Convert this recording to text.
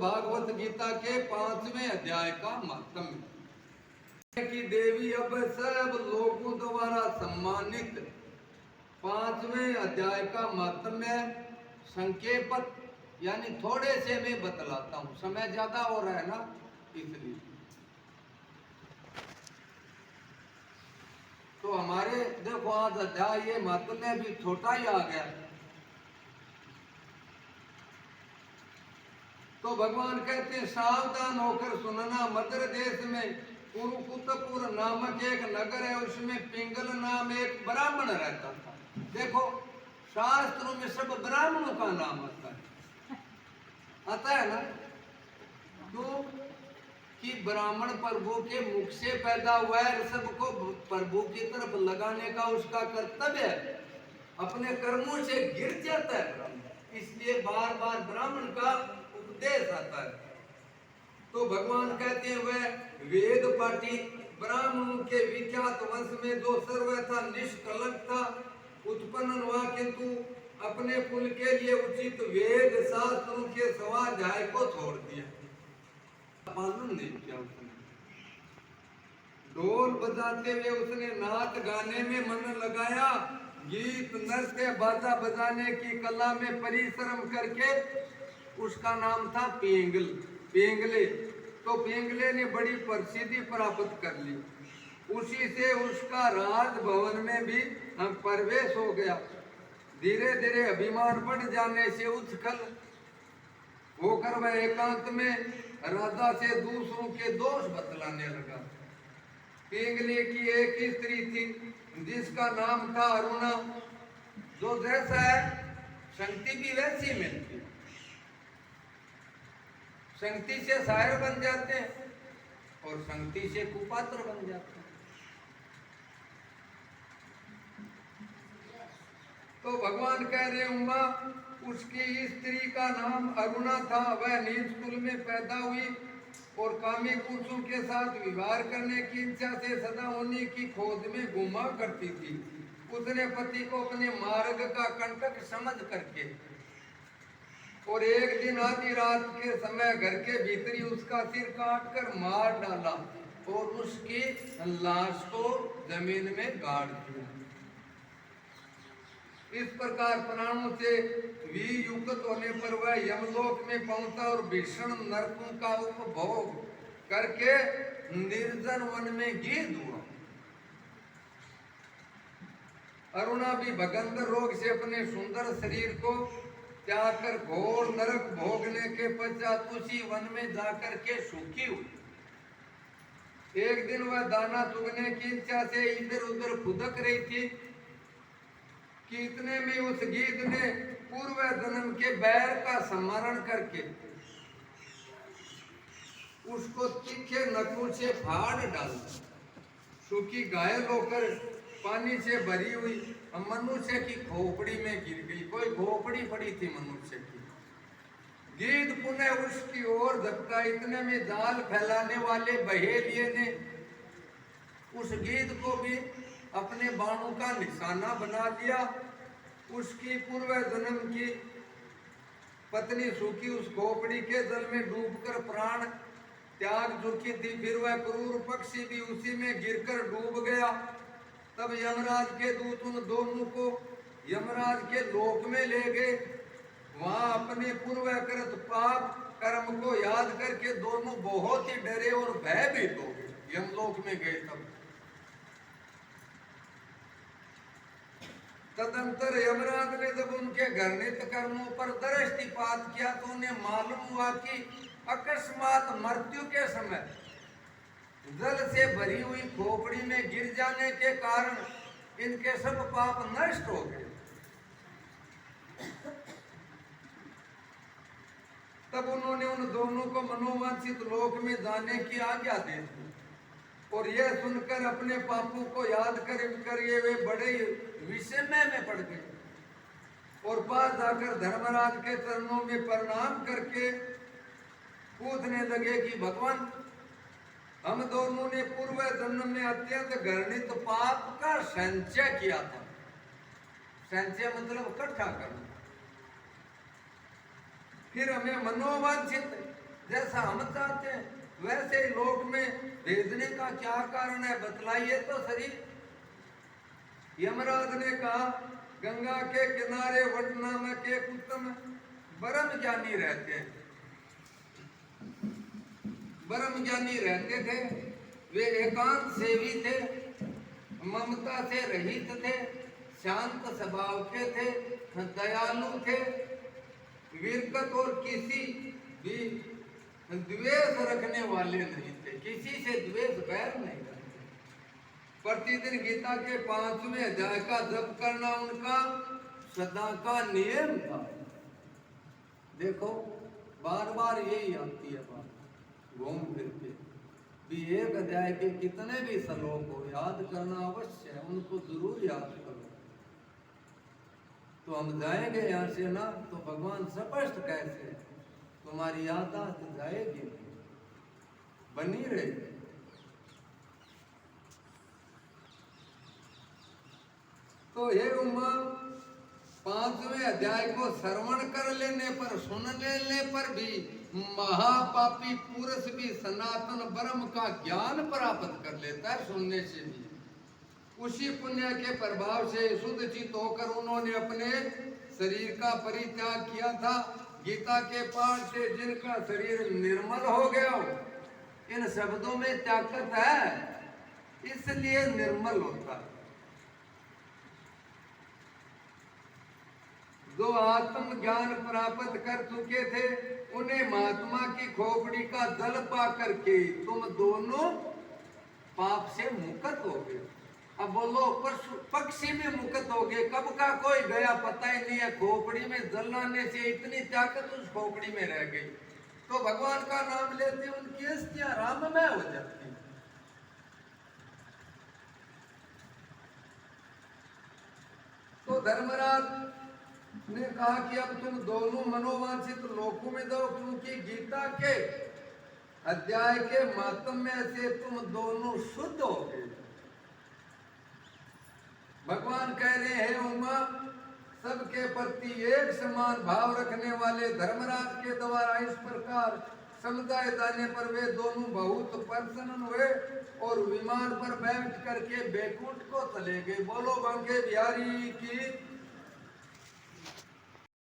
भागवत गीता के 5वें अध्याय का महात्म्य की देवी अब सब लोगों द्वारा सम्मानित 5वें अध्याय का महात्म्य संकेपत, यानी थोड़े से मैं बतलाता हूं, समय ज्यादा हो रहा है ना इसलिए। तो हमारे देखो आज अध्याय ये महात्म्य भी छोटा ही आ गया। तो भगवान कहते हैं सावधान होकर सुनना, मद्र देश में कुरुकुतपुर नामक एक नगर है, उसमें पिंगल नाम एक ब्राह्मण रहता था। देखो शास्त्रों में सब ब्राह्मणों का नाम आता है ना, तो कि ब्राह्मण प्रभु के मुख से पैदा हुआ है, सबको प्रभु की तरफ लगाने का उसका कर्तव्य है, अपने कर्मों से गिर जाता है ब्राह्मण, इसलिए बार बार ब्राह्मण का उपदेश आता है। तो भगवान कहते हैं वह वेद पाठी ब्राह्मणों के विख्यात वंश में जो सर्वथा निष्कलंक था उत्पन्न हुआ, किंतु अपने कुल के लिए उचित वेद शास्त्रों के स्वाध्याय को छोड़ दिया, पालन नहीं किया उसने। ढोल बजाते हुए उसने नाच गाने में मन लगाया, गीत नृत्य बाजा बजाने की कला में परिश्रम करके उसका नाम था पेंगले। तो पेंगले ने बड़ी प्रसिद्धि प्राप्त कर ली, उसी से उसका राजभवन में भी प्रवेश हो गया। धीरे धीरे अभिमान बढ़ जाने से उछल होकर वह एकांत में राजा से दूसरों के दोष बतलाने लगा। पेंगले की एक स्त्री थी जिसका नाम था अरुणा, जो जैसा है शक्ति भी वैसी मिलती, शक्ति से शायर बन जाते हैं और शक्ति से कुपात्र बन जाते हैं। तो भगवान कह रहे उमा उसकी स्त्री का नाम अरुणा था, वह नीच कुल में पैदा हुई और कामी पुरुषों के साथ विवाह करने की इच्छा से सदा उन्हीं की खोज में घूमा करती थी। उसने पति को अपने मार्ग का कंटक समझ करके और एक दिन आधी रात के समय घर के भीतरी उसका सिर काट कर मार डाला और उसकी लाश को जमीन में गाड़ दिया। इस प्रकार प्राणों से वियुक्त होने पर वह यमलोक में पहुंचा और भीषण नरकों का उपभोग करके निर्जन वन में गीत हुआ। अरुणा भी भगंध रोग से अपने सुंदर शरीर को त्याग कर घोर नरक भोगने के पश्चात उसी वन में जाकर के सुखी हुई। एक दिन वह दाना चुगने की इच्छा से इधर उधर फुदक रही थी कि इतने में उस गीत ने पूर्व जन्म के बैर का स्मरण करके उसको तीखे नखों से फाड़ डाला। सूखी घायल होकर पानी से भरी हुई मनुष्य की खोपड़ी में गिर गई। कोई खोपड़ी पड़ी थी मनुष्य की। गीत पुनः उसकी ओर झपका, इतने में जाल फैलाने वाले बहेलिये ने उस गीत को भी अपने बाणों का निशाना बना लिया। उसकी पूर्व जन्म की पत्नी सूखी उस खोपड़ी के जल में डूबकर प्राण त्याग चुकी थी। फिर वह क्रूर पक्षी भी उसी में गिरकर डूब गया। तब यमराज के दूत उन दोनों को यमराज के लोक में ले गए। वहां अपने पूर्वकृत पाप कर्म को याद करके दोनों बहुत ही डरे और भयभीत हो गए। यमलोक में गए तदंतर यमराज ने जब उनके घृणित कर्मों पर दृष्टिपात किया तो उन्हें मालूम हुआ कि अकस्मात मृत्यु के समय जल से भरी हुई खोपड़ी में गिर जाने के कारण इनके सब पाप नष्ट हो गए। तब उन्होंने उन दोनों को मनोवांछित लोक में जाने की आज्ञा दे दी और यह सुनकर अपने पापों को याद कर ये वे बड़े विस्मय में पड़ गए और पास जाकर धर्मराज के चरणों में प्रणाम करके पूछने लगे कि भगवान, हम दोनों ने पूर्व जन्म में अत्यंत घृणित पाप का संचय किया था। संचय मतलब इकट्ठा करना। फिर हमें मनोवांछित जैसा हम चाहते हैं वैसे ही लोक में भेजने का क्या कारण है, बतलाइए तो सही। यमराज ने कहा, गंगा के किनारे वट नामक एक उत्तम ब्रह्म ज्ञानी रहते हैं। ब्रह्म ज्ञानी रहते थे, वे एकांत सेवी थे, ममता से रहित थे, शांत स्वभाव के थे, दयालु थे, विरकत और किसी भी द्वेष रखने वाले नहीं थे, किसी से द्वेष बैर नहीं करते। प्रतिदिन गीता के 5वें अध्याय का जप करना उनका सदा का नियम था। देखो बार बार यही आती है बात घूम फिर के भी, एक अध्याय के कितने भी श्लोक हो याद करना अवश्य है, उनको जरूर याद करो। तो हम जाएंगे यहाँ से ना, तो भगवान स्पष्ट कहते हैं तुम्हारी यादाश्त जाएगी, बनी रहेगी। तो हे उम्मा, 5वें अध्याय को श्रवण कर लेने पर, सुन लेने पर भी महापापी पुरुष भी सनातन ब्रह्म का ज्ञान प्राप्त कर लेता है, सुनने से भी। उसी पुण्य के प्रभाव से शुद्ध चित्त होकर उन्होंने अपने शरीर का परित्याग किया था। गीता के पाठ से जिनका शरीर निर्मल हो गया हो, इन शब्दों में ताकत है, इसलिए निर्मल होता है। जो आत्म ज्ञान प्राप्त कर चुके थे, उन्हें महात्मा की खोपड़ी का जल पा करके तुम दोनों पाप से मुक्त हो गए। अब बोलो, पशु पक्षी भी मुक्त हो गए, कब का कोई गया पता ही नहीं है। खोपड़ी में जल लाने से इतनी ताकत उस खोपड़ी में रह गई, तो भगवान का नाम लेते उनकी अस्थियां राममय हो जाती। तो धर्मराज ने कहा कि अब तुम दोनों मनोवांछित लोकों में जाओ, क्योंकि गीता के अध्याय के मातम्य से तुम दोनों शुद्ध हो गए। भगवान कह रहे हैं, उमा, सबके प्रति एक समान भाव रखने वाले धर्मराज के द्वारा इस प्रकार समझाए जाने पर वे दोनों बहुत प्रसन्न हुए और विमान पर बैठ करके बैकुंठ को चले गए। बोलो बांके बिहारी की